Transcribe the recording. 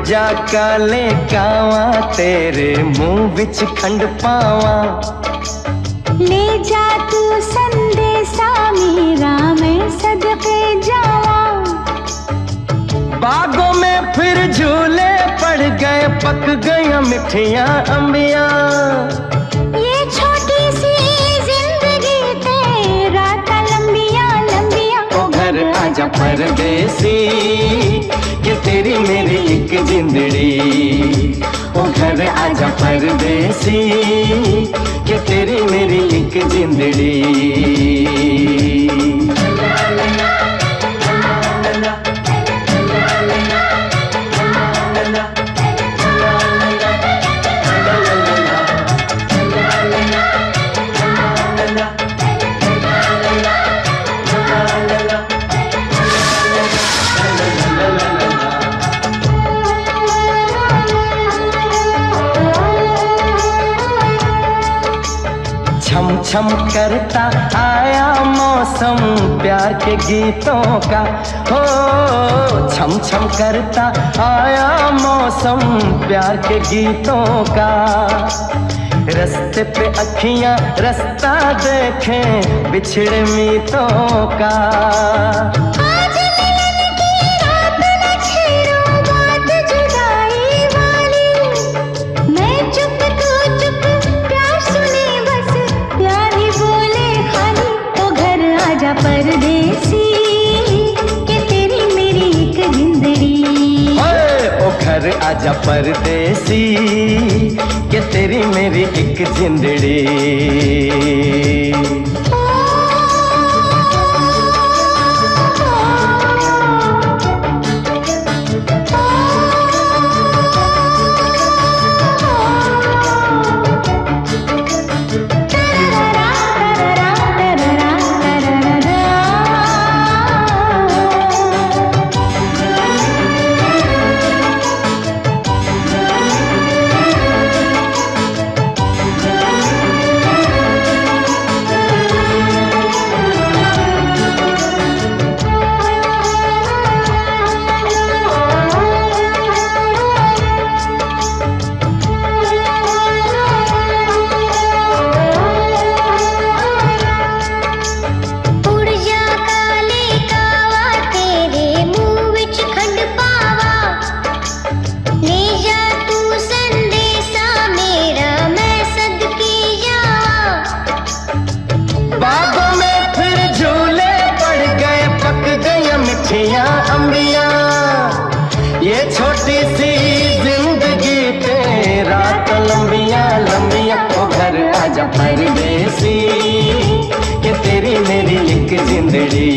जा काले कावा तेरे मुंह विच खंड पावा। ले जा तू संदेशा मेरा मैं सदके जावा। बागों में फिर झूले पड़ गए पक गया मिठियां अंबिया। ये छोटी सी जिंदगी तेरा लंबिया लंबिया। ओ घर आजा परदेसी कि तेरी मेरी एक जिंदड़ी। ओ घर आजा परदेसी कि तेरी मेरी एक जिंदड़ी। छम छम करता आया मौसम प्यार के गीतों का। हो छम छम करता आया मौसम प्यार के गीतों का। रास्ते पे अखियां रास्ता देखें बिछड़े मीतों का। परदेसी के तेरी मेरी एक जिंदड़ी। ओ घर आजा परदेसी के तेरी मेरी एक जिंदड़ी। अंबिया ये छोटी सी जिंदगी तेरा तो लंबिया लंबिया। ओ घर आजा परदेसी कि तेरी मेरी एक जिंदड़ी।